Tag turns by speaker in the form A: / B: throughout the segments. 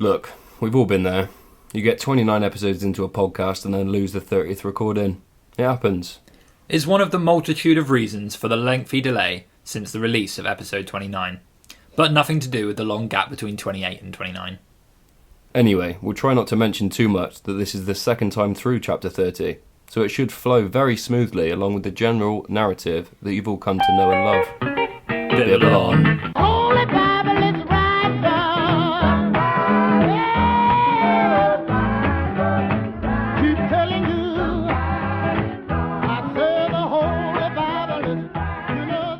A: Look, we've all been there. You get 29 episodes into a podcast and then lose the 30th recording. It happens.
B: Is one of the multitude of reasons for the lengthy delay since the release of episode 29, but nothing to do with the long gap between 28 and 29.
A: Anyway, we'll try not to mention too much that this is the second time through chapter 30, so it should flow very smoothly along with the general narrative that you've all come to know and love. Bibblin.
C: Holy Bible is right down. Keep telling you, I say the Holy Bible is, you know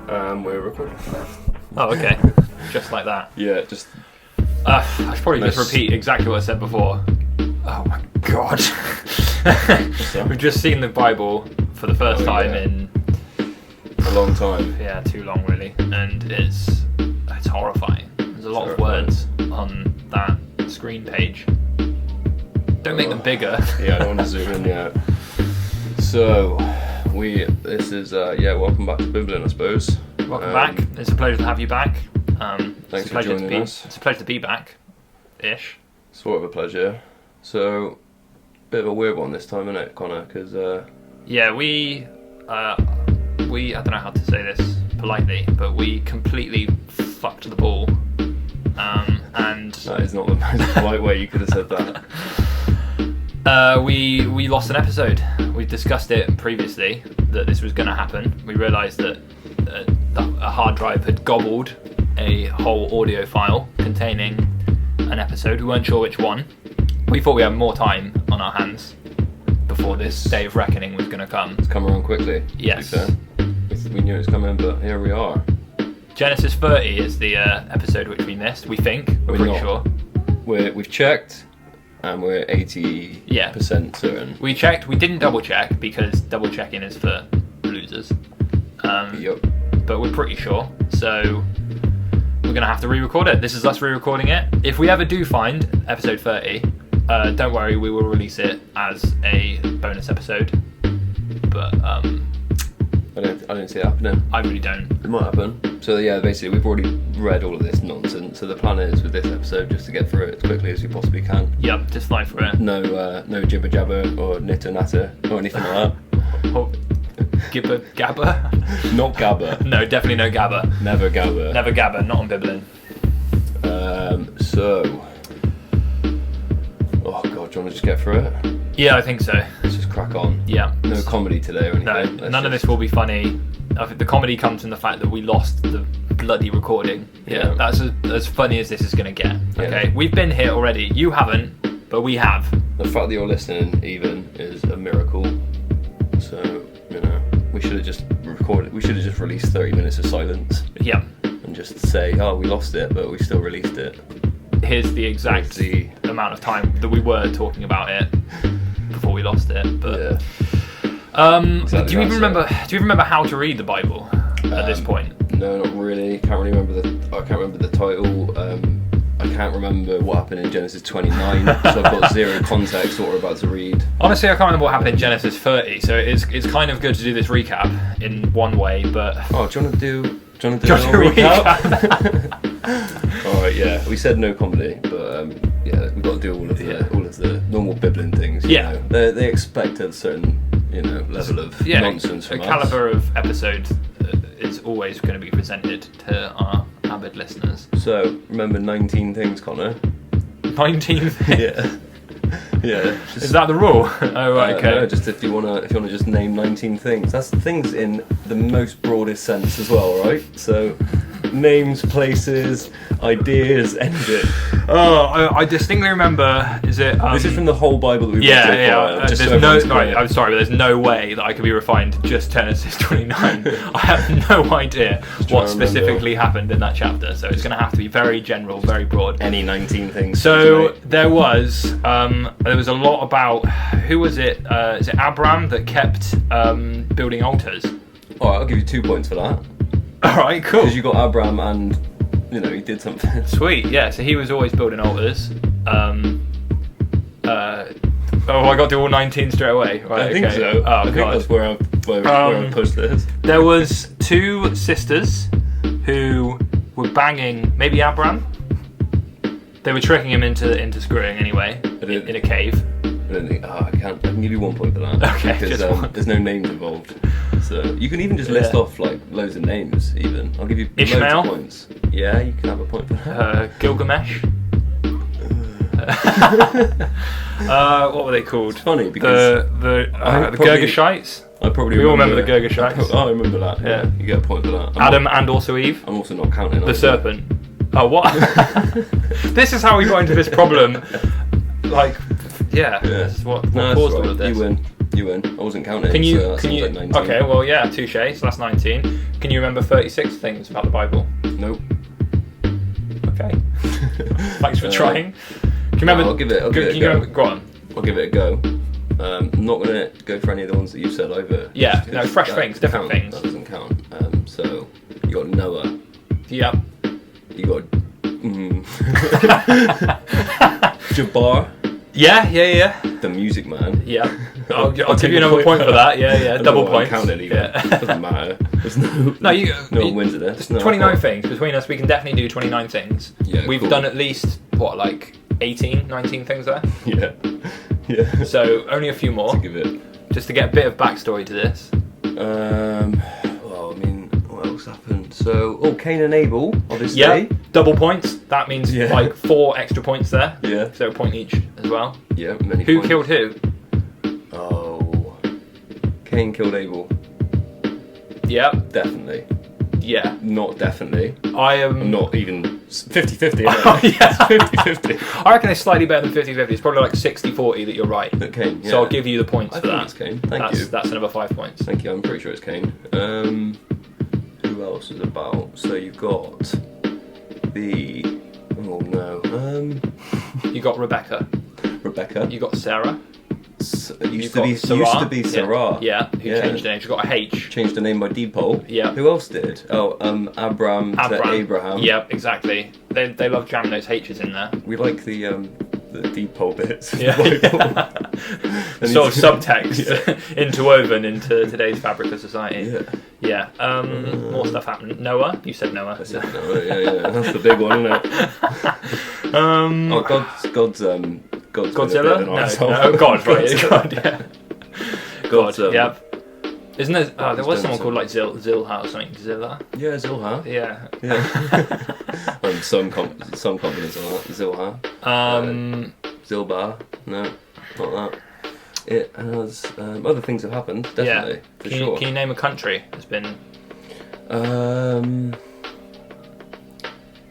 C: that.
A: We're recording.
B: Oh, okay. Just like that.
A: Yeah, just...
B: I should probably just repeat exactly what I said before. Oh my god. We've just seen the Bible for the first time in...
A: a long time.
B: Yeah, too long really. And it's horrifying. There's a lot of words on that screen page. Don't make them bigger.
A: Yeah, I don't want to zoom in yet. So, welcome back to Bibblin, I suppose.
B: Welcome back. It's a pleasure to have you back.
A: Thanks for joining us.
B: It's a pleasure to be back-ish.
A: Sort of a pleasure. So, bit of a weird one this time, isn't it, Connor? Because
B: we I don't know how to say this politely, but we completely fucked the ball. And
A: that is not the most polite way you could have said that.
B: We lost an episode. We discussed it previously that this was going to happen. We realised that a hard drive had gobbled a whole audio file containing an episode. We weren't sure which one. We thought we had more time on our hands before this day of reckoning was going to come.
A: It's come around quickly.
B: Yes.
A: To be fair. We knew it was coming, but here we are.
B: Genesis 30 is the episode which we missed, we think. We're pretty sure.
A: We've checked, and we're 80% certain.
B: We checked. We didn't double check because double checking is for losers.
A: Yep.
B: But we're pretty sure. So we're going to have to re-record it. This is us re-recording it. If we ever do find episode 30, don't worry, we will release it as a bonus episode. But I
A: don't see it happening.
B: I really don't.
A: It might happen. So yeah, basically we've already read all of this nonsense. So the plan is with this episode just to get through it as quickly as we possibly can.
B: Yep, just fly through it.
A: No jibber jabber or knitter natter or anything like that.
B: Or gibber gabber?
A: Not gabber.
B: No, definitely no gabber.
A: Never gabber.
B: Never gabber. Not on Bibblin.
A: Oh god, do you want to just get through it?
B: Yeah, I think so.
A: Let's just crack on.
B: Yeah.
A: No comedy today or anything.
B: No, none of this will be funny. I think the comedy comes from the fact that we lost the bloody recording.
A: Yeah.
B: That's as funny as this is going to get. Okay,
A: Yeah.
B: We've been here already. You haven't, but we have.
A: The fact that you're listening even is a miracle. So, we should have just recorded. We should have just released 30 minutes of silence.
B: Yeah.
A: And just say, oh, we lost it, but we still released it.
B: Here's the exact amount of time that we were talking about it before we lost it. But
A: exactly
B: do you even remember how to read the Bible at this point?
A: No, not really. I can't remember the title. I can't remember what happened in Genesis 29, so I've got zero context what we're about to read.
B: Honestly, I can't remember what happened in Genesis 30, so it's kind of good to do this recap in one way, but...
A: Oh, do you want to do a recap? Alright, yeah. We said no comedy, but we've got to do all of the normal Bibblin things. You know. They expect a certain level of nonsense from us.
B: A calibre of episode is always going to be presented to our avid listeners.
A: So, remember 19 things, Connor?
B: 19 things?
A: Yeah. Yeah.
B: Is that the rule? Oh, right, okay.
A: No, just if you wanna just name 19 things. That's things in the most broadest sense as well, right? So, names, places, ideas, anything.
B: Oh, I distinctly remember. Is it?
A: This is from the whole Bible that we've
B: read.
A: I'm
B: sorry, but there's no way that I could be refined to just Genesis 29. I have no idea what specifically happened in that chapter, so it's going to have to be very general, very broad.
A: Any 19 things.
B: So there was a lot about who was it? Is it Abraham that kept building altars?
A: All right, I'll give you 2 points for that.
B: All right, cool.
A: Because you got Abraham and he did something.
B: Sweet, yeah. So he was always building altars. I got to do all 19 straight away. Right,
A: I think so.
B: Oh,
A: I think that's where I pushed this.
B: There was two sisters who were banging maybe Abraham. They were tricking him into screwing anyway in a cave.
A: I don't think. I can give you 1 point for that.
B: Okay,
A: because
B: just one.
A: there's no names involved. So you can even just list off like loads of names. Even I'll give you
B: Ishmael?
A: loads of points. Yeah, you can have a point for that.
B: Gilgamesh. What were they called?
A: It's funny because
B: the
A: probably-
B: Girgashites.
A: I probably
B: We all remember
A: remember
B: the Girgashites.
A: Oh, I remember that. Yeah, you get a point for that.
B: Adam and also Eve.
A: I'm also not counting.
B: The serpent. Oh, what? This is how we got into this problem. Like, this is what
A: No,
B: caused
A: that's
B: all
A: right.
B: of this.
A: You win. I wasn't counting.
B: Can you?
A: So that
B: Can
A: seems
B: you?
A: like 19.
B: Okay, well, yeah, touche. So that's 19. Can you remember 36 things about the Bible?
A: Nope.
B: Okay. Thanks for trying. Can you remember?
A: I'll give it a
B: can you
A: go.
B: remember, go on.
A: I'll give it a go. I'm not going to go for any of the ones that you said over.
B: Yeah,
A: just
B: no,
A: 'cause
B: fresh
A: that
B: things, different
A: count.
B: things.
A: That doesn't count. So you got Noah.
B: Yep.
A: You got Jabbar,
B: Yeah.
A: the Music Man.
B: Yeah. I'll
A: I'll
B: give
A: take
B: you
A: a
B: another
A: point
B: point
A: for
B: for that.
A: that.
B: Yeah.
A: I
B: Double
A: don't know what
B: points.
A: I'm counting either.
B: Yeah.
A: Doesn't matter. There's no.
B: No, you.
A: No one wins it.
B: There's 29 things between us. We can definitely do 29 things.
A: Yeah,
B: We've
A: cool.
B: done at least like 18, 19 things there.
A: Yeah.
B: So only a few more,
A: To give it.
B: just to get a bit of backstory to this.
A: Well, I mean, what else happened? So, Cain and Abel, obviously.
B: Yeah. Double points. That means
A: Yeah.
B: like 4 extra points there.
A: Yeah.
B: So a point each as well.
A: Yeah. Many.
B: Who
A: points.
B: killed who?
A: Oh. Cain killed Abel.
B: Yeah.
A: Definitely.
B: Yeah.
A: Not definitely.
B: I am.
A: I'm not even 50-50.
B: Oh, yeah.
A: 50-50.
B: I reckon it's slightly better than 50-50. It's probably like 60-40 that you're right.
A: But Cain, yeah.
B: So I'll give you the points
A: I
B: for
A: think
B: that.
A: it's Cain. Thank you.
B: That's another 5 points.
A: Thank you. I'm pretty sure it's Cain. Who else is about? So you've got the. Oh no.
B: You got Rebecca.
A: Rebecca.
B: You got Sarah.
A: Used to be Sarah.
B: Yeah. Who changed her name? She got a H.
A: Changed her name by Depot.
B: Yeah.
A: Who else did? Oh, Abram to Abraham.
B: Yeah, exactly. They love jamming those H's in there.
A: We like the Depot bits.
B: Yeah. Sort of subtext interwoven into today's fabric of society.
A: Yeah.
B: Yeah. More stuff happened. Noah. You said Noah.
A: I said no, yeah. That's the big one, isn't it? God's
B: Godzilla? No, God, right. God, yeah.
A: God's,
B: Yep. Isn't there? There was
A: done
B: someone called like Zilha or something. Zilla.
A: Yeah, Zilha.
B: Yeah.
A: Yeah. some confidence on that. Zilha. Zilbar. No, not that. It has other things have happened. Definitely, for sure.
B: Can you name a country that's been?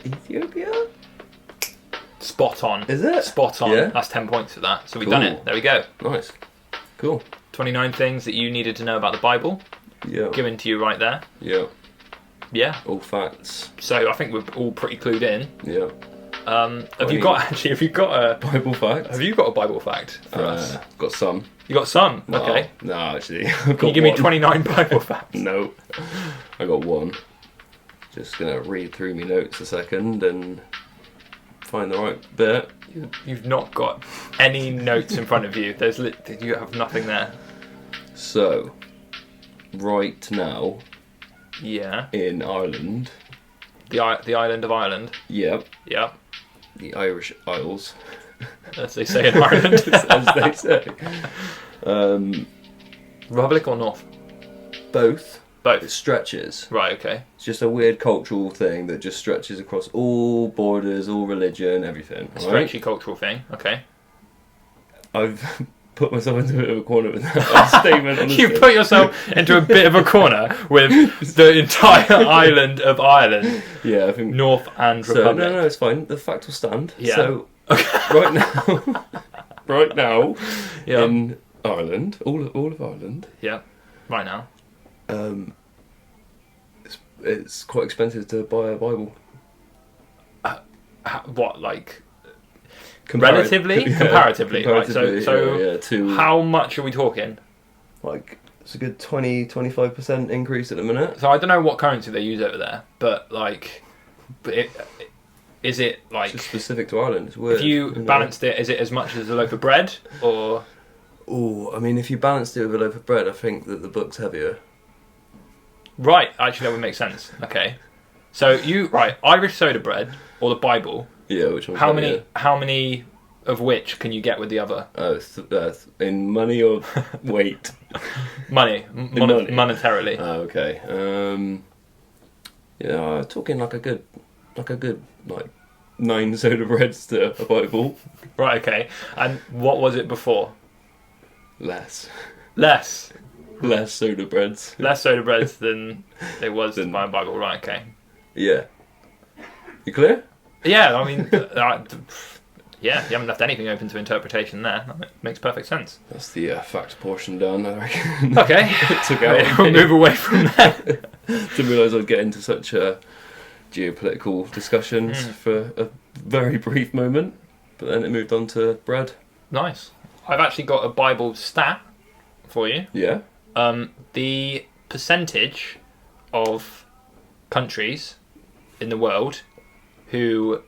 A: Ethiopia.
B: Spot on.
A: Is it?
B: Spot on.
A: Yeah.
B: That's 10 points for that. So we've
A: Cool.
B: done it. There we go.
A: Nice. Cool.
B: 29 things that you needed to know about the Bible.
A: Yeah.
B: Given to you right there.
A: Yeah.
B: Yeah.
A: All facts.
B: So I think we're all pretty clued in.
A: Yeah.
B: Have you got a
A: Bible facts?
B: Have you got a Bible fact for us?
A: Got some.
B: You got some? Okay.
A: No, actually. I've
B: Can you
A: got
B: give me
A: one.
B: 29 Bible facts?
A: No. I got one. Just gonna read through my notes a second and find the right bit.
B: You've not got any notes in front of you. You have nothing there.
A: So, right now
B: Yeah.
A: in Ireland.
B: The island of Ireland.
A: Yep.
B: Yep.
A: The Irish Isles,
B: As they say in Ireland.
A: as they say.
B: Republic or North?
A: Both. It
B: Both.
A: stretches.
B: Right, okay.
A: It's just a weird cultural thing that just stretches across all borders, all religion, everything.
B: A
A: Right?
B: stretchy cultural thing. Okay.
A: I've put myself into a bit of a corner with that statement. Honestly.
B: You put yourself into a bit of a corner with the entire island of Ireland,
A: Yeah, I think.
B: North and
A: So,
B: Republic.
A: no, it's fine. The fact will stand.
B: Yeah.
A: So, right now,
B: Yeah.
A: in Ireland, all of Ireland,
B: Yeah. Right now.
A: it's quite expensive to buy a Bible.
B: What, like
A: Comparatively?
B: Comparatively. Right. So
A: yeah, to
B: how much are we talking?
A: like it's a good 20-25% increase at the minute.
B: So I don't know what currency they use over there, but is it like
A: It's just specific to Ireland. It's weird.
B: if you
A: know.
B: balanced it, is it as much as a loaf of bread or?
A: Oh, I mean, if you balanced it with a loaf of bread, I think that the book's heavier.
B: Right. Actually, that would make sense. Okay. So Irish soda bread or the Bible.
A: Yeah, which one?
B: How many of which can you get with the other?
A: In money or weight?
B: Money,
A: money.
B: monetarily.
A: Oh, okay. Yeah, talking like a good 9 soda breads to a Bible.
B: Right. Okay. And what was it before?
A: Less soda breads.
B: Less soda breads than it was to buy a Bible. Right. Okay.
A: Yeah. You clear?
B: Yeah. I mean, yeah. You haven't left anything open to interpretation there. That makes perfect sense.
A: That's the fact portion done, I reckon.
B: Okay.
A: Took out.
B: We'll move away from there.
A: Didn't realise I'd get into such a geopolitical discussions for a very brief moment, but then it moved on to bread.
B: Nice. I've actually got a Bible stat for you.
A: Yeah.
B: The percentage of countries in the world who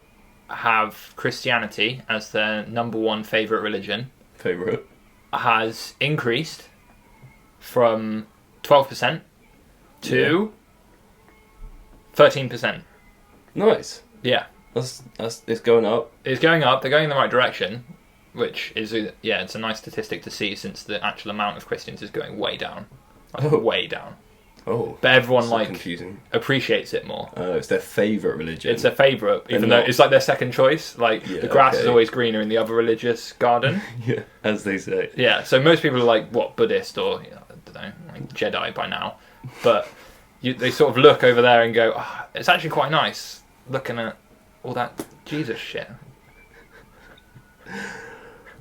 B: have Christianity as their number one favourite religion has increased from 12% to 13%.
A: Nice.
B: Yeah.
A: That's it's going up.
B: It's going up. They're going in the right direction, which is it's a nice statistic to see since the actual amount of Christians is going way down. Way down.
A: Oh.
B: But everyone
A: confusing.
B: Appreciates it more.
A: Oh, it's their favourite religion.
B: It's their favourite, even though it's like their second choice. Like the grass is always greener in the other religious garden.
A: Yeah, as they say.
B: Yeah, so most people are like Buddhist or I don't know, like Jedi by now, but they sort of look over there and go, oh, it's actually quite nice looking at all that Jesus shit.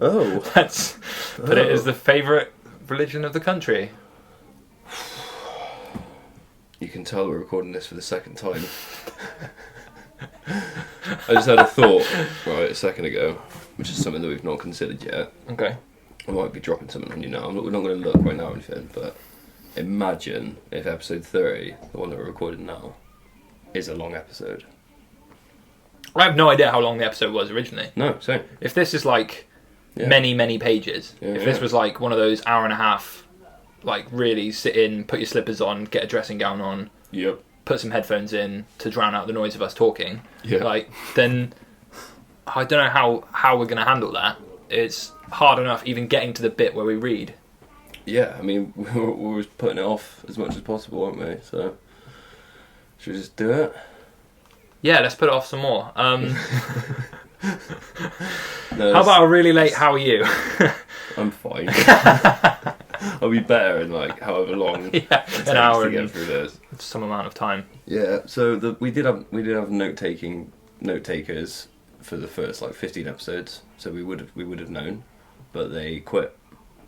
A: Oh,
B: Let's put it as the favourite religion of the country.
A: You can tell we're recording this for the second time. I just had a thought a second ago, which is something that we've not considered yet.
B: Okay.
A: I might be dropping something on you now. We're not going to look right now or anything, but imagine if episode 30, the one that we're recording now, is a long episode.
B: I have no idea how long the episode was originally.
A: No, same.
B: If this is like many pages, if this was like one of those hour and a half, like really sit in, put your slippers on, get a dressing gown on, put some headphones in to drown out the noise of us talking, then I don't know how we're going to handle that. It's hard enough even getting to the bit where we read.
A: Yeah, I mean, we're putting it off as much as possible, aren't we? So, should we just do it?
B: Yeah, let's put it off some more.
A: No,
B: how about a really late how are you?
A: I'm fine. I'll be better in like however long
B: an hour
A: to get through this.
B: Some amount of time.
A: Yeah, so we did have note takers for the first like 15 episodes, so we would have known, but they quit,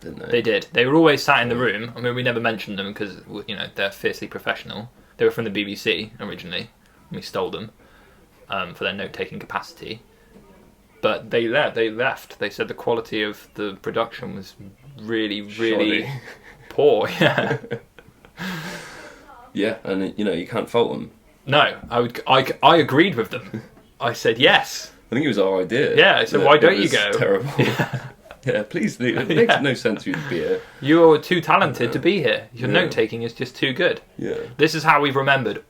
A: didn't they?
B: They did. They were always sat in the room. I mean, we never mentioned them because they're fiercely professional. They were from the BBC originally, and we stole them for their note taking capacity. But they left. They said the quality of the production was really poor. Yeah.
A: Yeah, and you can't fault them.
B: No, I agreed with them. I said yes.
A: I think it was our idea.
B: Yeah, so why don't you go?
A: Terrible. Yeah, please leave. It makes no sense for you to be here.
B: You're too talented to be here. Your note taking is just too good.
A: Yeah.
B: This is how we've remembered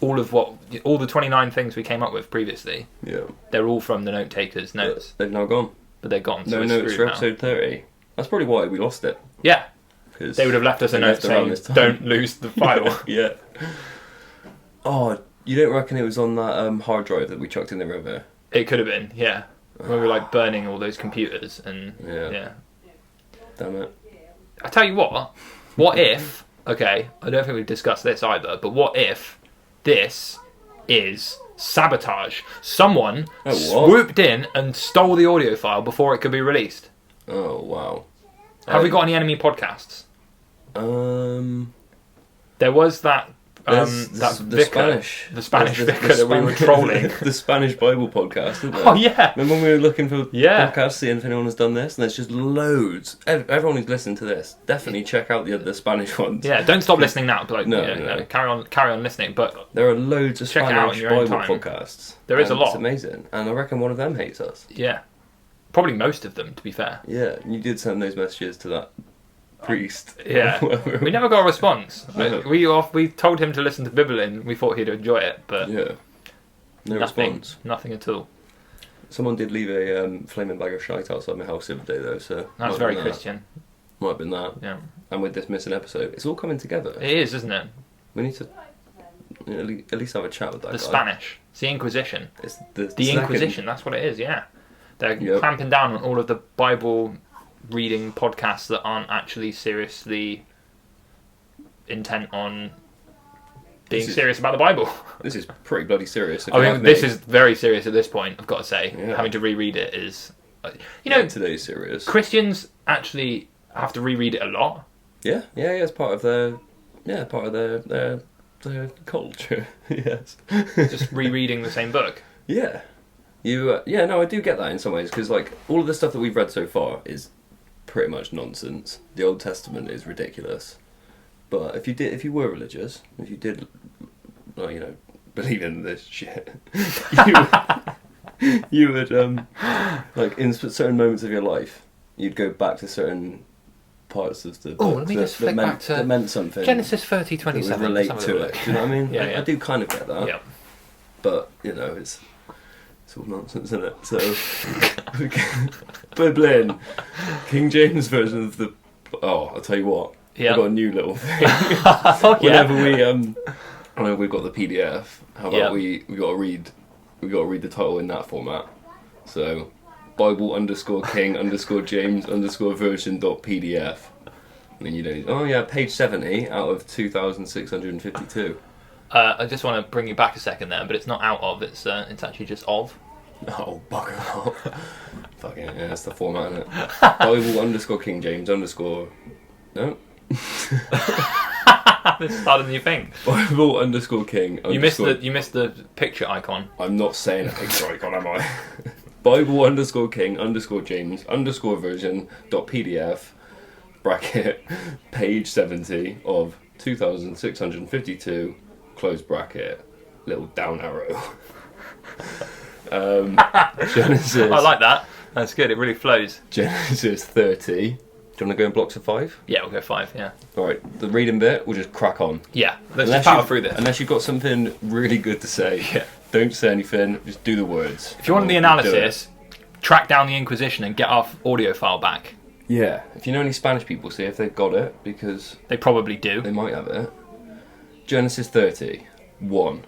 B: all the 29 things we came up with previously.
A: Yeah.
B: They're all from the note takers' notes.
A: They've now gone.
B: But they're gone.
A: No notes for episode 30. That's probably why we lost it.
B: Yeah. They would have left us a note saying, don't lose the file.
A: Yeah. Oh, you don't reckon it was on that hard drive that we chucked in the river?
B: It could have been, yeah. When we were like burning all those computers and yeah.
A: Damn it.
B: I tell you what if, okay, I don't think we've discussed this either, but what if this is sabotage? Someone swooped in and stole the audio file before it could be released.
A: Oh, wow.
B: Have we got any enemy podcasts? There was that vicar, the Spanish vicar that we were trolling.
A: The Spanish Bible podcast, isn't it?
B: Oh, yeah.
A: Remember when we were looking for podcasts, seeing if anyone has done this? And there's just loads. Everyone who's listening to this, definitely check out the Spanish ones.
B: Yeah, don't stop listening now. But
A: No.
B: Carry on listening. But
A: there are loads of Spanish Bible podcasts.
B: There is a lot.
A: It's amazing. And I reckon one of them hates us.
B: Yeah. Probably most of them, to be fair.
A: Yeah, you did send those messages to that priest.
B: Yeah, we never got a response.
A: No.
B: We told him to listen to Bibblin. We thought he'd enjoy it, but
A: Yeah. No response.
B: Nothing at all.
A: Someone did leave a flaming bag of shite outside my house the other day, though. So
B: That's very Christian.
A: Might have been that.
B: Yeah,
A: And with this missing episode, it's all coming together.
B: it is, isn't it?
A: We need to at least have a chat with that
B: The
A: guy.
B: Spanish. It's the Inquisition.
A: It's
B: The
A: second-
B: Inquisition, that's what it is, yeah. They're
A: Yep.
B: clamping down on all of the Bible reading podcasts that aren't actually seriously intent on being
A: This is-
B: serious about the Bible.
A: This is pretty bloody serious. If
B: I
A: you
B: mean,
A: have
B: this
A: me-
B: is very serious at this point, I've got to say.
A: Yeah.
B: Having to reread it is... You know,
A: today's serious.
B: Christians actually have to reread it a lot.
A: Yeah, it's part of their culture. Yes.
B: Just rereading the same book.
A: Yeah. No, I do get that in some ways, because like all of the stuff that we've read so far is pretty much nonsense. The Old Testament is ridiculous. But if you were religious, if you did, well, you know, believe in this shit, you would like in certain moments of your life, you'd go back to certain parts of the book
B: let me just flick
A: meant,
B: back to
A: that meant something.
B: Genesis
A: that would
B: 30:27.
A: relate
B: Let's have a
A: to
B: look.
A: it. Do you know what I mean?
B: Yeah.
A: I do kind of get that.
B: Yeah.
A: But you know, it's all nonsense, isn't it? So, Bibblin, King James version of the. Oh, I'll tell you what.
B: Yeah.
A: I've got a new little thing.
B: Oh,
A: Whenever we I know we've got the PDF. How about
B: Yeah.
A: we got to read the title in that format. So, Bible_King_James_version.pdf. And then you don't. Oh yeah, page 70 out of 2,652.
B: I just want to bring you back a second there, but it's not out of, it's actually just of.
A: Oh, bugger off. Fucking yeah, that's the format, isn't it? Bible_King James_ No.
B: This is harder than you think.
A: Bible_King.
B: You missed the picture icon.
A: I'm not saying a picture icon, am I? Bible_King_James_version.pdf bracket page 70 of 2,652 close bracket little down arrow. Genesis.
B: I like that. That's good. It really flows.
A: Genesis 30. Do you want to go in blocks of 5?
B: Yeah, we'll go 5. Yeah.
A: All right, the reading bit, we'll just crack on.
B: Yeah. Let's just power
A: you've-
B: through this.
A: Unless you've got something really good to say,
B: Yeah.
A: don't say anything. Just do the words.
B: If you want the
A: We'll do it.
B: analysis, track down the Inquisition and get our audio file back.
A: Yeah. If you know any Spanish people, see if they've got it, because
B: They probably do.
A: they might have it. Genesis 30, 1.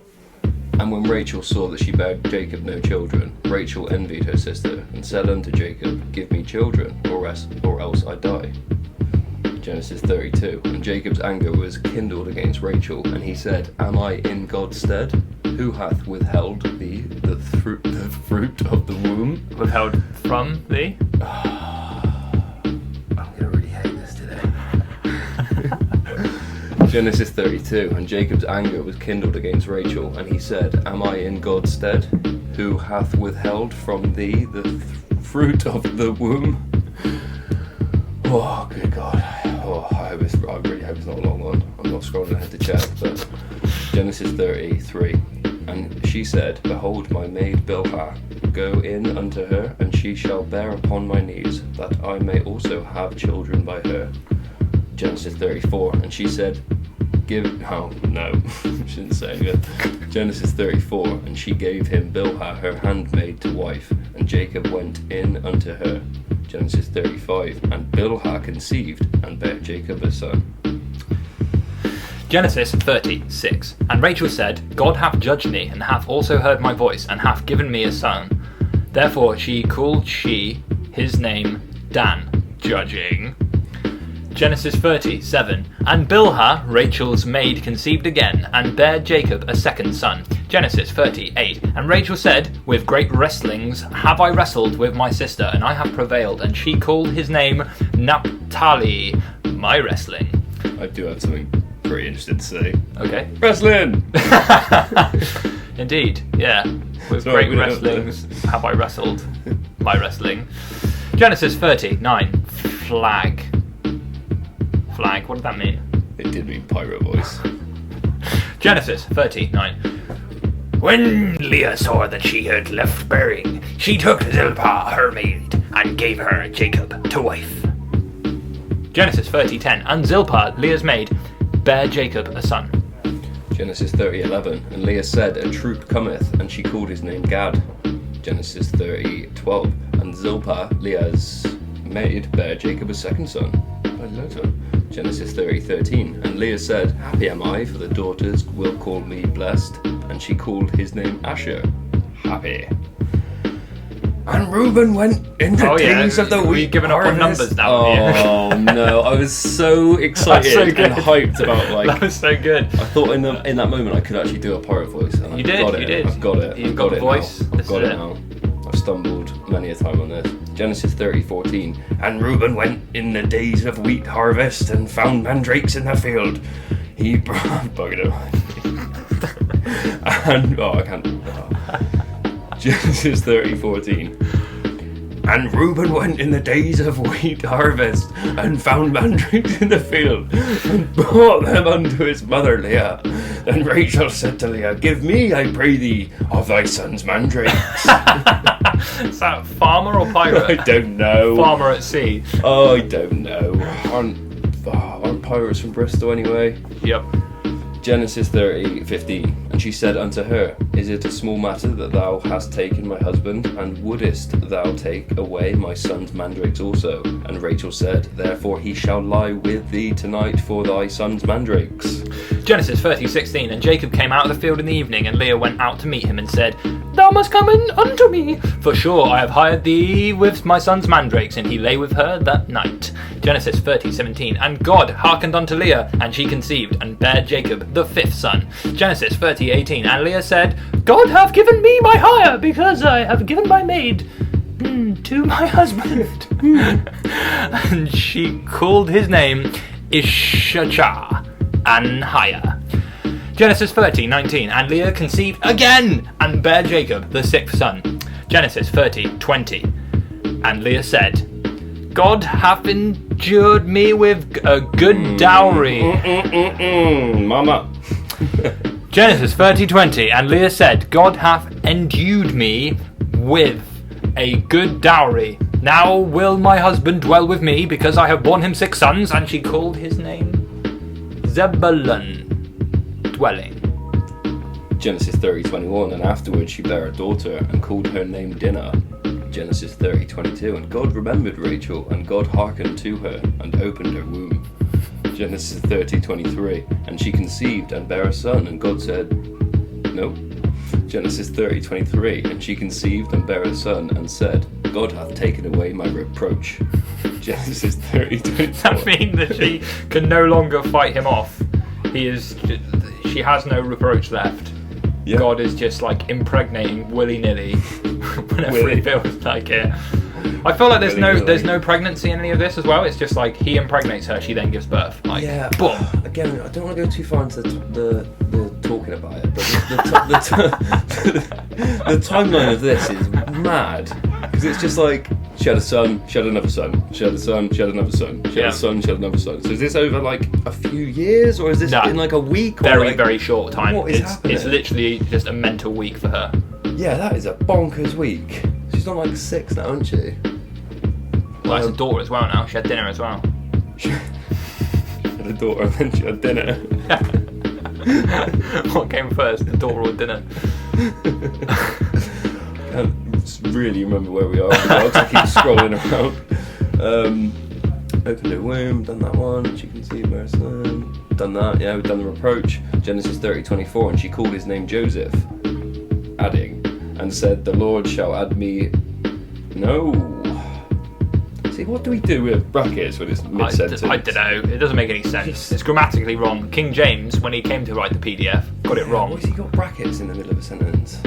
A: And when Rachel saw that she bare Jacob no children, Rachel envied her sister, and said unto Jacob, Give me children, or else I die. Genesis 32. And Jacob's anger was kindled against Rachel, and he said, Am I in God's stead? Who hath withheld thee the fruit of the womb?
B: Withheld from thee.
A: I'm gonna really hate this today. Genesis 32. And Jacob's anger was kindled against Rachel, and he said, Am I in God's stead? Who hath withheld from thee the fruit of the womb? Oh, good God. Oh, I really hope it's not a long one. I'm not scrolling ahead to check, but Genesis 33. And she said, Behold my maid Bilhah, go in unto her, and she shall bear upon my knees, that I may also have children by her. Genesis 34. And she said, she didn't say anything. Genesis 34. And she gave him Bilhah her handmaid to wife, and Jacob went in unto her. Genesis 35. And Bilhah conceived, and bare Jacob a son.
B: Genesis 36. And Rachel said, God hath judged me, and hath also heard my voice, and hath given me a son. Therefore she called his name Dan, judging. Genesis 37. And Bilhah, Rachel's maid, conceived again, and bare Jacob a second son. Genesis 38. And Rachel said, With great wrestlings have I wrestled with my sister, and I have prevailed, and she called his name Naphtali, my wrestling.
A: I do have something pretty interesting to say.
B: Okay.
A: Wrestling!
B: Indeed, yeah. With
A: Sorry,
B: great
A: we don't have
B: wrestlings have I wrestled my wrestling. Genesis 39. Flag. Flag, what did that mean?
A: It did mean pirate voice.
B: Genesis 39. When Leah saw that she had left bearing, she took Zilpah her maid, and gave her Jacob to wife. Genesis 30:10. And Zilpah, Leah's maid, bare Jacob a son.
A: Genesis 30:11. And Leah said, a troop cometh, and she called his name Gad. Genesis 30:12. And Zilpah, Leah's maid, bare Jacob a second son. Genesis 30:13. And Leah said, happy am I, for the daughters will call me blessed. And she called his name Asher. Happy. And Reuben went in the days of the wheat.
B: We've given up on numbers now.
A: Oh no! I was so excited
B: so
A: and hyped about like.
B: That was so good.
A: I thought in that moment I could actually do a pirate voice. And
B: You did.
A: I've got it.
B: You've got the voice.
A: I've got it now. I've stumbled many a time on this. Genesis 30:14. And Reuben went in the days of wheat harvest and found mandrakes in the field. He buggered it. And I can't. Genesis 30:14. And Reuben went in the days of wheat harvest and found mandrakes in the field and brought them unto his mother Leah. Then Rachel said to Leah, give me, I pray thee, of thy son's mandrakes.
B: Is that farmer or pirate?
A: I don't know.
B: Farmer at sea.
A: Oh, I don't know. Aren't pirates from Bristol anyway?
B: Yep.
A: Genesis 30:15. And she said unto her, is it a small matter that thou hast taken my husband, and wouldest thou take away my son's mandrakes also? And Rachel said, therefore he shall lie with thee tonight for thy son's mandrakes.
B: Genesis 30:16. And Jacob came out of the field in the evening, and Leah went out to meet him, and said, thou must come in unto me, for sure I have hired thee with my son's mandrakes. And he lay with her that night. Genesis 30:17. And God hearkened unto Leah, and she conceived, and bare Jacob the fifth son. Genesis 30:18. And Leah said, God hath given me my hire, because I have given my maid to my husband. And she called his name Ishachar and hire. Genesis 30:19. And Leah conceived again, and bare Jacob the sixth son. Genesis 30:20. And Leah said, God hath endured me with a good dowry.
A: Mama.
B: Genesis 30:20. And Leah said, God hath endued me with a good dowry. Now will my husband dwell with me, because I have borne him 6 sons. And she called his name Zebulun, dwelling.
A: Genesis 30:21. And afterwards she bare a daughter, and called her name Dinah. Genesis 30:22. And God remembered Rachel, and God hearkened to her, and opened her womb. Genesis 30:23. And she conceived, and bare a son, and God said, no. Genesis 30:23. And she conceived, and bare a son, and said, God hath taken away my reproach. Genesis 30:24.
B: Does that mean that she can no longer fight him off? She has no reproach left.
A: Yeah.
B: God is just like impregnating willy-nilly whenever he feels like it. I feel like there's no pregnancy in any of this as well. It's just like he impregnates her, she then gives birth. Like,
A: yeah.
B: Boom.
A: Again, I don't want to go too far into the talking about it, but the timeline of this is mad, because it's just like she had a son, she had another son, she had a son, she had another son, she had a son, she had another son. So is this over like a few years, or is this in like a week?
B: Very,
A: like,
B: very short time.
A: What is happening?
B: It's literally just a mental week for her.
A: Yeah, that is a bonkers week. She's not like 6 now, isn't she?
B: Well, that's a daughter as well now. She had dinner as well.
A: She had a daughter and then she had dinner.
B: What came first, the daughter or dinner?
A: I can't really remember where we are. I keep scrolling around. Opened her womb, done that one. She conceived her son. Done that, yeah, we've done the reproach. Genesis 30:24. And she called his name Joseph, adding, and said, the Lord shall add me. No. See, what do we do with brackets when it's mid-sentence?
B: I don't know. It doesn't make any sense. It's grammatically wrong. King James, when he came to write the PDF, got it wrong.
A: Why's he got brackets in the middle of a sentence?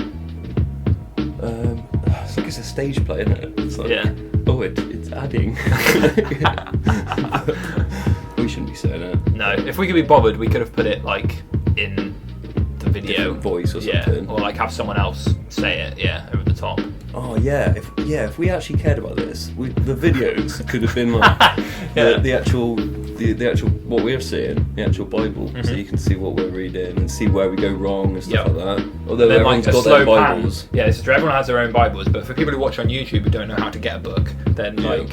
A: It's like it's a stage play, isn't it? It's like,
B: yeah.
A: Oh, it's adding. We shouldn't be saying it.
B: No, if we could be bothered, we could have put it like in the video.
A: Different voice or something.
B: Yeah, or like have someone else say it, yeah, over the top.
A: Oh yeah, if we actually cared about this, the videos could have been like the actual what we're seeing, the actual Bible, so you can see what we're reading and see where we go wrong and stuff like that. Although
B: then,
A: everyone's
B: like,
A: got their Bibles.
B: Yeah, this is true. Everyone has their own Bibles, but for people who watch on YouTube who don't know how to get a book, then they're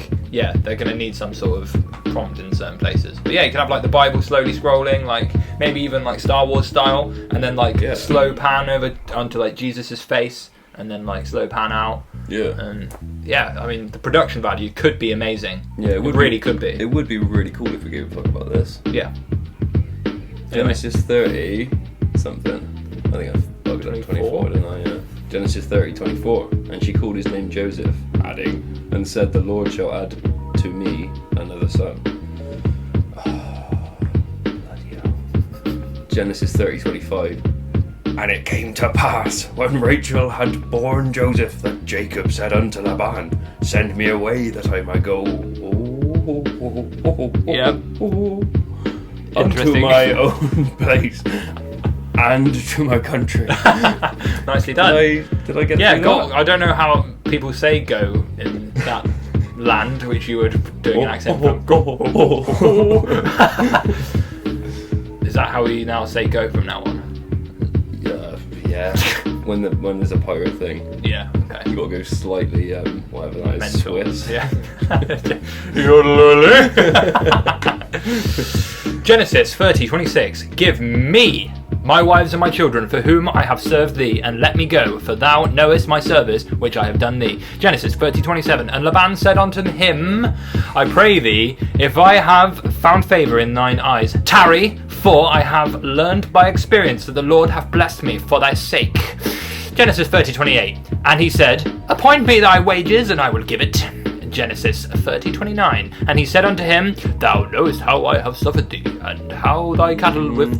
B: going to need some sort of prompt in certain places. But yeah, you can have like the Bible slowly scrolling, like maybe even like Star Wars style, and then like slow pan over onto like Jesus's face, and then like slow pan out.
A: Yeah.
B: And yeah, I mean the production value could be amazing.
A: Yeah, it
B: really could be.
A: It would be really cool if we gave a fuck about this.
B: Yeah.
A: Genesis 30 something. I think I've bugged up 24, didn't I? Yeah. Genesis 30:24. And she called his name Joseph, adding, and said, "The Lord shall add to me another son." Oh, bloody hell. Genesis 30:25. And it came to pass, when Rachel had borne Joseph, that Jacob said unto Laban, "Send me away that I might go unto my own place and to my country."
B: Nicely done.
A: Did I get
B: go. I don't know how people say "go" in that land, which you were doing an accent from. Is that how we now say "go" from now on?
A: Yeah. When there's a pirate thing.
B: Yeah. Okay.
A: You gotta go slightly whatever that is.
B: Mental.
A: Swiss.
B: Yeah. Genesis 30:26. Give me my wives and my children, for whom I have served thee, and let me go, for thou knowest my service which I have done thee. Genesis 30:27. And Laban said unto him, I pray thee, if I have found favour in thine eyes, tarry, for I have learned by experience that the Lord hath blessed me for thy sake. Genesis 30:28. And he said, appoint me thy wages, and I will give it. Genesis 30:29. And he said unto him, thou knowest how I have suffered thee, and how thy cattle with...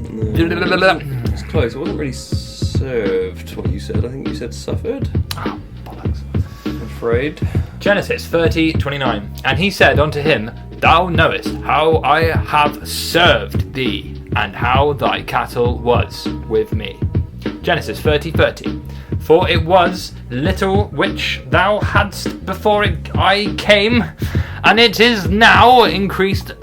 A: It's close. It wasn't really served what you said. I think you said suffered.
B: Oh, bollocks.
A: I'm afraid.
B: Genesis 30:29. And he said unto him, thou knowest how I have served thee, and how thy cattle was with me. Genesis 30:30. For it was little which thou hadst before I came, and it is now increased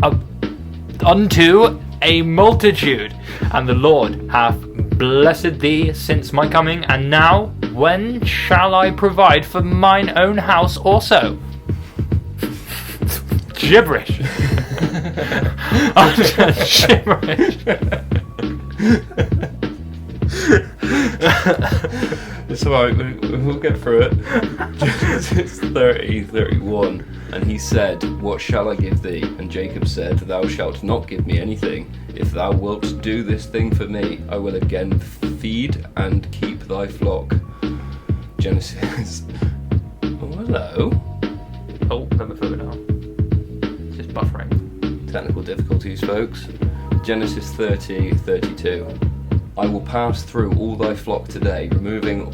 B: unto a multitude, and the Lord hath blessed thee since my coming, and now when shall I provide for mine own house also? Gibberish. Gibberish.
A: It's alright, we'll get through it. Genesis 30:31. And he said, what shall I give thee? And Jacob said, thou shalt not give me anything. If thou wilt do this thing for me, I will again feed and keep thy flock. Genesis. Oh, hello.
B: Oh, let me further down. It's just buffering.
A: Technical difficulties, folks. Genesis 30:32. I will pass through all thy flock today, removing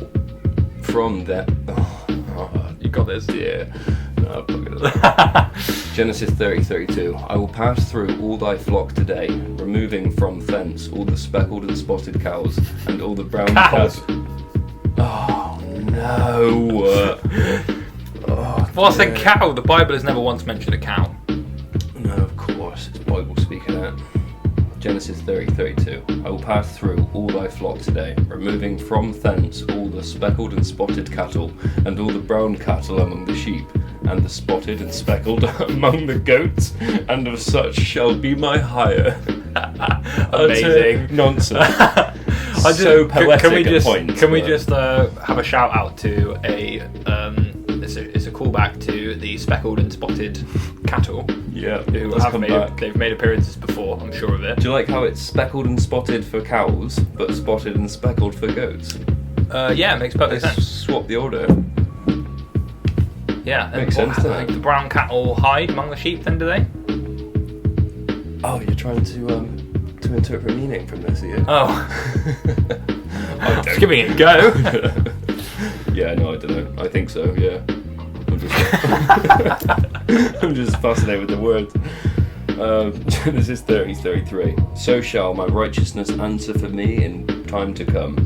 A: from them. Oh,
B: you got this.
A: Yeah. No, fuck it up. Genesis 30:32. I will pass through all thy flock today, removing from thence all the speckled and spotted cows, and all the brown
B: cows.
A: Oh no.
B: What's a cow? The Bible has never once mentioned a cow.
A: No, of course. It's Bible speaking out. Genesis 30:32. I will pass through all thy flock today, removing from thence all the speckled and spotted cattle, and all the brown cattle among the sheep, and the spotted and speckled among the goats, and of such shall be my hire.
B: Amazing.
A: Nonsense. So poetic.
B: Can we just have a shout out to it's a callback to the speckled and spotted cattle.
A: Yeah,
B: they've made appearances before, I'm sure of it.
A: Do you like how it's speckled and spotted for cows, but spotted and speckled for goats?
B: Yeah, it makes perfect sense.
A: Swap the order.
B: Yeah,
A: makes sense.
B: Like the brown cattle hide among the sheep, then do they?
A: Oh, you're trying to interpret meaning from this, are you?
B: Oh, just giving it a go.
A: Yeah, no, I don't know. I think so. Yeah. I'm just fascinated with the words. Genesis 30:33. So shall my righteousness answer for me in time to come,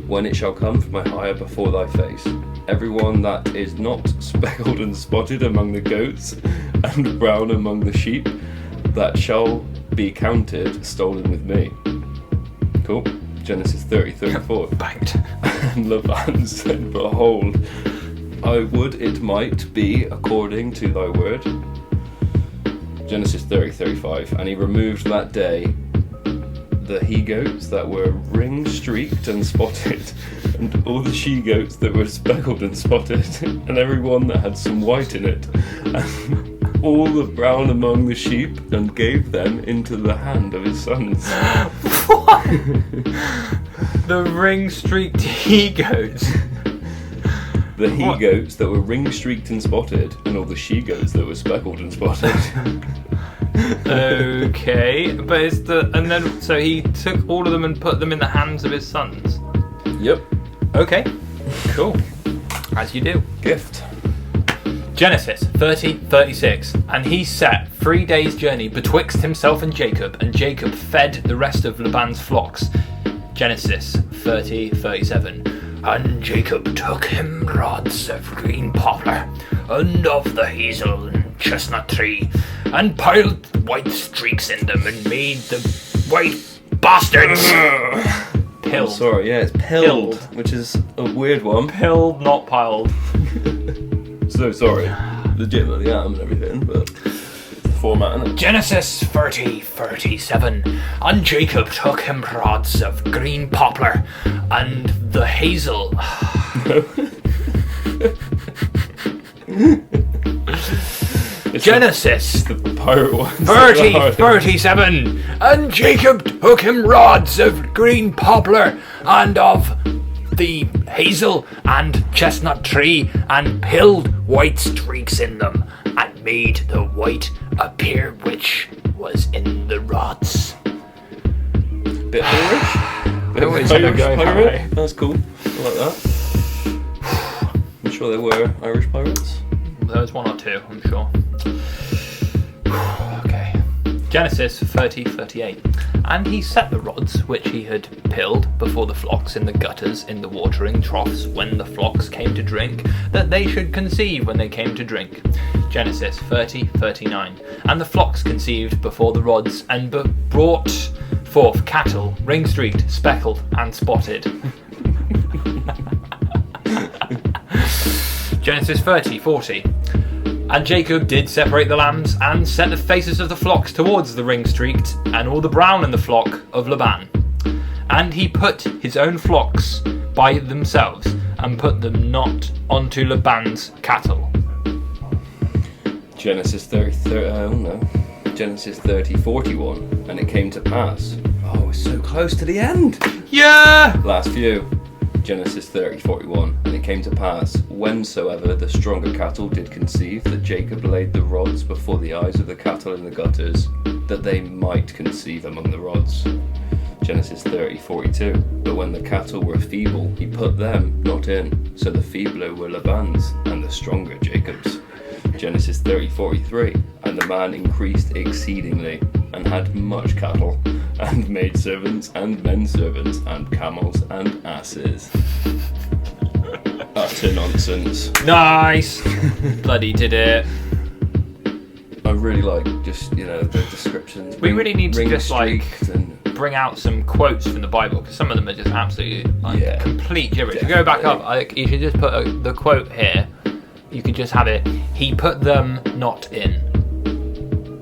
A: when it shall come for my hire before thy face. Everyone that is not speckled and spotted among the goats, and brown among the sheep, that shall be counted stolen with me. Cool. Genesis 30:34.
B: Banked.
A: And Laban said, behold, I would it might be according to thy word. Genesis 30:35, and he removed that day the he-goats that were ring-streaked and spotted, and all the she-goats that were speckled and spotted, and every one that had some white in it, and all the brown among the sheep, and gave them into the hand of his sons.
B: What? The ring-streaked he-goats?
A: The he-goats that were ring-streaked and spotted, and all the she-goats that were speckled and spotted.
B: Okay, but so he took all of them and put them in the hands of his sons.
A: Yep.
B: Okay, cool. As you do.
A: Gift.
B: Genesis 30:36, and he set 3 days' journey betwixt himself and Jacob fed the rest of Laban's flocks. Genesis 30:37, and Jacob took him rods of green poplar, and of the hazel and chestnut tree, and piled white streaks in them, and made the white bastards. Pilled.
A: Oh, sorry, yeah, it's pilled, which is a weird one.
B: Pilled, not piled.
A: So sorry, legitimately am and everything, but it's the format, isn't it?
B: Genesis 30:37, and Jacob took him rods of green poplar, and the hazel. Genesis
A: the pirate one.
B: 30:37, and Jacob took him rods of green poplar, and of the hazel and chestnut tree, and pilled white streaks in them, and made the white appear which was in the rods.
A: Bit Irish. Bit
B: Irish
A: pirate. That's cool. I like that. I'm sure there were Irish pirates.
B: There was one or two, I'm sure. Okay. Genesis 30:38. And he set the rods which he had pilled before the flocks in the gutters in the watering troughs when the flocks came to drink, that they should conceive when they came to drink. Genesis 30:39. And the flocks conceived before the rods, and brought forth cattle, ring-streaked, speckled, and spotted. Genesis 30:40. And Jacob did separate the lambs, and set the faces of the flocks towards the ring-streaked, and all the brown in the flock of Laban. And he put his own flocks by themselves, and put them not onto Laban's cattle.
A: Genesis 30:41, and it came to pass. Oh, we're so close to the end.
B: Yeah!
A: Last few. Genesis 30:41, and it came to pass, whensoever the stronger cattle did conceive, that Jacob laid the rods before the eyes of the cattle in the gutters, that they might conceive among the rods. Genesis 30:42, but when the cattle were feeble, he put them not in, so the feebler were Laban's, and the stronger Jacob's. Genesis 30:43, and the man increased exceedingly, and had much cattle, and maidservants, and menservants, and camels, and asses. Utter nonsense.
B: Nice! Bloody did it.
A: I really like just, the descriptions.
B: We really need to just,
A: and
B: bring out some quotes from the Bible, because some of them are just absolutely complete gibberish. If you go back up, you should just put the quote here. You could just have it, he put them not in.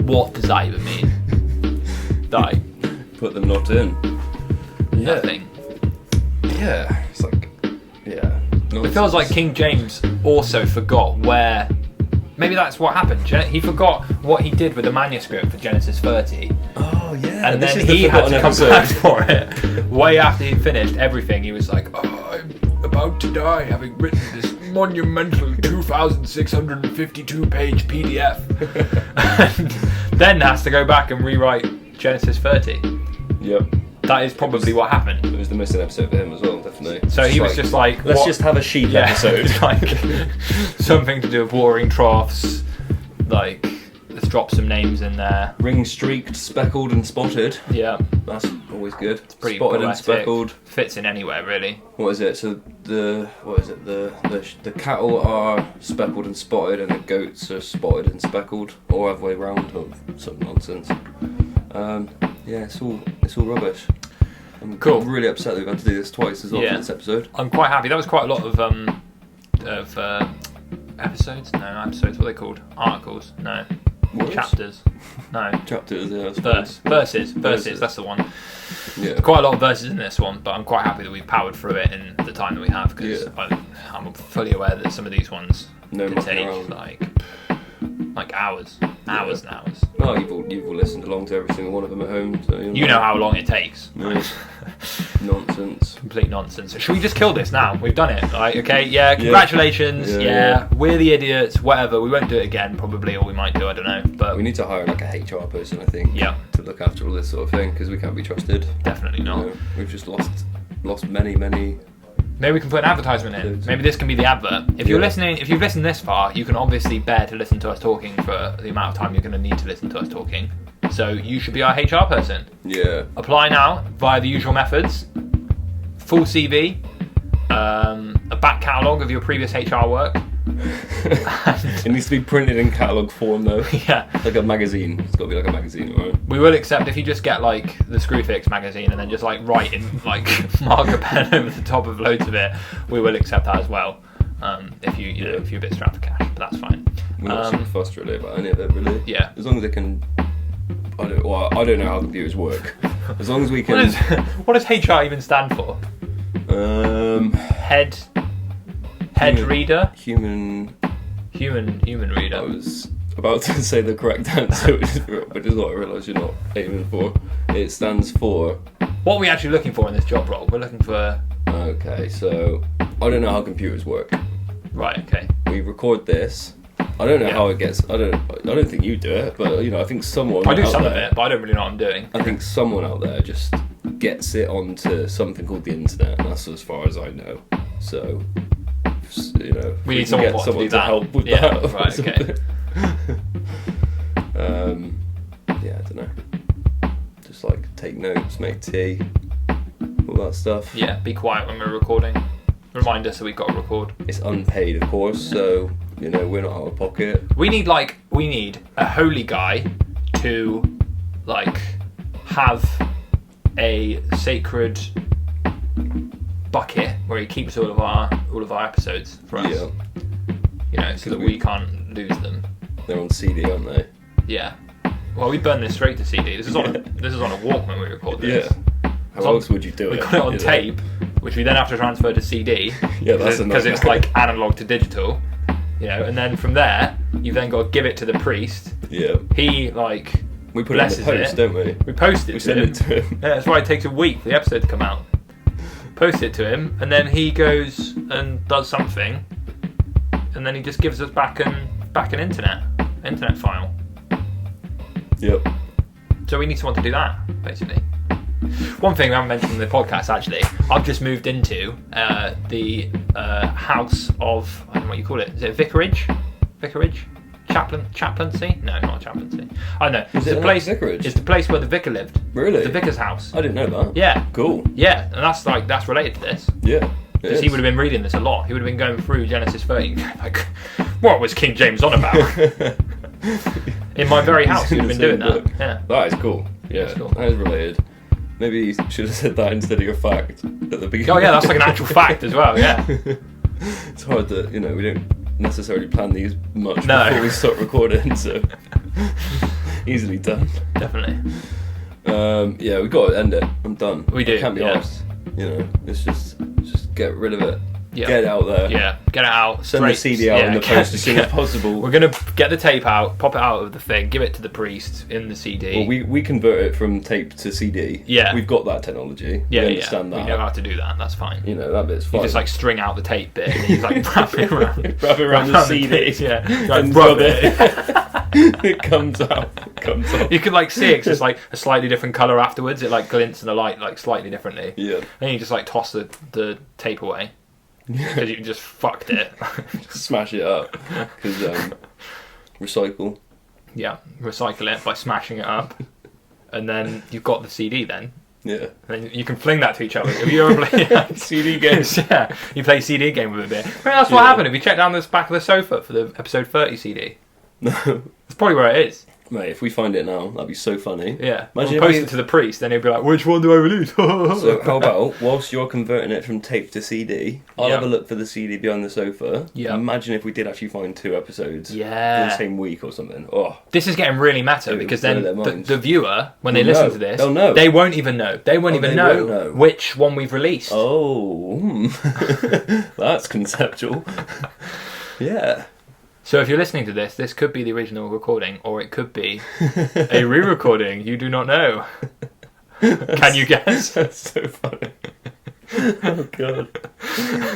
B: What does that even mean? Die.
A: Put them not in.
B: Nothing.
A: Yeah, it's like, nonsense.
B: It feels like King James also forgot where. Maybe that's what happened. He forgot what he did with the manuscript for Genesis 30.
A: Oh, yeah.
B: And then he had to come back for it. Way after he'd finished everything, he was like, I'm about to die having written this monumental 2,652-page PDF. And then has to go back and rewrite Genesis 30.
A: Yep.
B: That is probably what happened.
A: It was the missing episode for him as well, definitely.
B: So he was just like,
A: let's just have a sheep episode.
B: Like something to do with watering troughs. Like, let's drop some names in there.
A: Ring streaked, speckled, and spotted.
B: Yeah,
A: that's always good.
B: It's pretty
A: spotted
B: poetic.
A: And speckled.
B: Fits in anywhere, really.
A: What is it? So the cattle are speckled and spotted, and the goats are spotted and speckled, or other way round, or some nonsense. Yeah, it's all rubbish. I'm really upset that we've had to do this twice as well for this episode.
B: I'm quite happy. That was quite a lot of episodes. No, episodes. What are they called? Articles. No.
A: Words?
B: Chapters. No.
A: Chapters, yeah. That's
B: Verses, that's the one.
A: Yeah.
B: Quite a lot of verses in this one, but I'm quite happy that we've powered through it in the time that we have, because I'm fully aware that some of these ones
A: No
B: can
A: mucking
B: take
A: around.
B: like hours and hours.
A: No, you've all listened along to every single one of them at home, so
B: You know how long it takes.
A: No. Nonsense.
B: Complete nonsense. So should we just kill this now? We've done it. Like, okay, yeah, congratulations.
A: Yeah.
B: We're the idiots. Whatever. We won't do it again, probably, or we might do. I don't know. But
A: We need to hire like a HR person, I think.
B: Yeah.
A: To look after all this sort of thing, because we can't be trusted.
B: definitely not.
A: You know, we've just lost many.
B: Maybe we can put an advertisement in. Maybe this can be the advert. If you've listened this far, you can obviously bear to listen to us talking for the amount of time you're going to need to listen to us talking. So you should be our HR person.
A: Yeah.
B: Apply now via the usual methods. Full CV, a back catalogue of your previous HR work.
A: It needs to be printed in catalogue form though.
B: Yeah.
A: Like a magazine. It's got to be like a magazine, right?
B: We will accept if you just get like the Screwfix magazine and then just like write in like marker pen over the top of loads of it. We will accept that as well. If you're a bit strapped for cash, but that's fine.
A: We're not super fussed really about any of it, really.
B: Yeah.
A: As long as they can. I don't know how computers work. As long as we can.
B: What does HR even stand for? Head reader.
A: Human
B: reader.
A: I was about to say the correct answer, which is what I realise you're not aiming for. It stands for.
B: What are we actually looking for in this job role? We're looking for.
A: Okay, so I don't know how computers work.
B: Right. Okay.
A: We record this. I don't know how it gets. I don't think you do it, but I think someone.
B: I do
A: out
B: some
A: there,
B: of it, but I don't really know what I'm doing.
A: I think someone out there just gets it onto something called the internet, and that's as far as I know. So,
B: we need someone to do that.
A: Help with
B: Yeah,
A: that.
B: right, okay.
A: I don't know. Just like take notes, make tea, all that stuff.
B: Yeah, be quiet when we're recording. Remind us that we've got to record.
A: It's unpaid, of course, so we're not out of pocket.
B: We need a holy guy to have a sacred bucket where he keeps all of our episodes for us.
A: Yeah.
B: So that we can't lose them.
A: They're on CD, aren't they?
B: Yeah. Well, we burn this straight to CD. This is on a Walkman. We record this.
A: Yeah. How else would you do it?
B: We got it on tape, which we then have to transfer to CD.
A: Yeah, that's
B: because it's like analog to digital. And then from there, you've then got to give it to the priest.
A: Yeah.
B: He
A: we put it in the post, don't we?
B: We post it.
A: We send it to him.
B: Yeah, that's why it takes a week for the episode to come out. Post it to him, and then he goes and does something, and then he just gives us back an internet file.
A: Yep.
B: So we need someone to do that, basically. One thing we haven't mentioned in the podcast, actually, I've just moved into the house of, I don't know what you call it. Is it vicarage? Chaplaincy? No, not chaplaincy. I don't know.
A: Is it a place vicarage?
B: It's the place where the vicar lived.
A: Really?
B: The vicar's house.
A: I didn't know that.
B: Yeah.
A: Cool.
B: Yeah, and that's related to this.
A: Yeah.
B: Because he would have been reading this a lot. He would have been going through Genesis 30, like, what was King James on about? In my very house, he would have been doing that. Yeah.
A: That is cool. Yeah,
B: That's cool.
A: That is related. Maybe you should have said that instead of your fact at the beginning.
B: Oh yeah, that's like an actual fact as well. Yeah.
A: It's hard that we don't necessarily plan these much
B: before
A: we start recording, so easily done.
B: Definitely.
A: Yeah, we've got to end it. I'm done.
B: We do.
A: I can't be arsed. It's just get rid of it.
B: Yep.
A: Get it out there.
B: Yeah, get it out.
A: Send the CD out in the post as soon as possible.
B: We're going to get the tape out, pop it out of the thing, give it to the priest in the CD.
A: Well, we convert it from tape to CD.
B: Yeah.
A: We've got that technology.
B: Yeah,
A: we understand that.
B: We know how to do that. That's fine.
A: That bit's fine.
B: You just string out the tape bit and you wrap it around.
A: wrap it around the CD.
B: Yeah.
A: And
B: rub
A: it. It comes out.
B: You can see it 'cause it's like a slightly different colour afterwards. It glints in the light slightly differently.
A: Yeah.
B: Then you just toss the tape away. Because you just fucked it.
A: Smash it up. Because recycle.
B: Yeah, recycle it by smashing it up. And then you've got the CD then.
A: Yeah.
B: And then you can fling that to each other. If you ever play
A: CD games.
B: Yeah, you play CD game with a bit. That's what happened. If you check down this back of the sofa for the episode 30 CD.
A: No.
B: That's probably where it is.
A: Mate, if we find it now, that'd be so funny.
B: Yeah.
A: Imagine
B: We'll
A: if
B: post
A: we-
B: it to the priest, then he'll be like, which one do I release?
A: So how about, whilst you're converting it from tape to CD, I'll
B: Yeah.
A: have a look for the CD behind the sofa.
B: Yeah.
A: Imagine if we did actually find 2 episodes in
B: Yeah.
A: the same week or something. Oh,
B: This is getting really meta
A: It
B: because
A: would
B: then
A: blow their
B: the,
A: minds.
B: the viewer, when they
A: Will
B: listen
A: know.
B: to this,
A: They'll know.
B: they won't even know. They won't even
A: they
B: know,
A: won't know.
B: which one we've released.
A: oh, that's conceptual. Yeah.
B: So if you're listening to this, this could be the original recording, or it could be a re-recording. You do not know. Can you guess?
A: That's so funny. Oh god.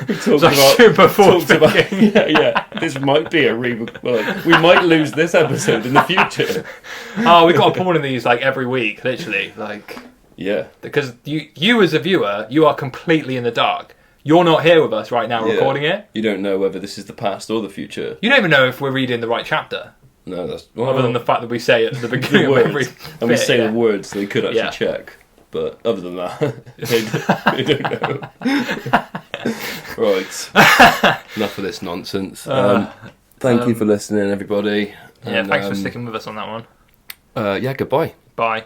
A: We talked
B: It's like super forward-thinking.
A: yeah. This might be a well, we might lose this episode in the future.
B: Oh, we've got to put one of these like every week, literally, like
A: Yeah.
B: because you as a viewer, you are completely in the dark. You're not here with us right now
A: Yeah.
B: recording it.
A: You don't know whether this is the past or the future.
B: You don't even know if we're reading the right chapter,
A: No, that's
B: other than the fact that we say it at the beginning
A: the
B: of every
A: words. And we
B: bit,
A: say
B: yeah.
A: the words so they could actually
B: Yeah.
A: check. But other than that, they don't know. Right. Enough of this nonsense. Thank you for listening, everybody.
B: Yeah,
A: And,
B: thanks for sticking with us on that one.
A: Yeah, goodbye.
B: Bye.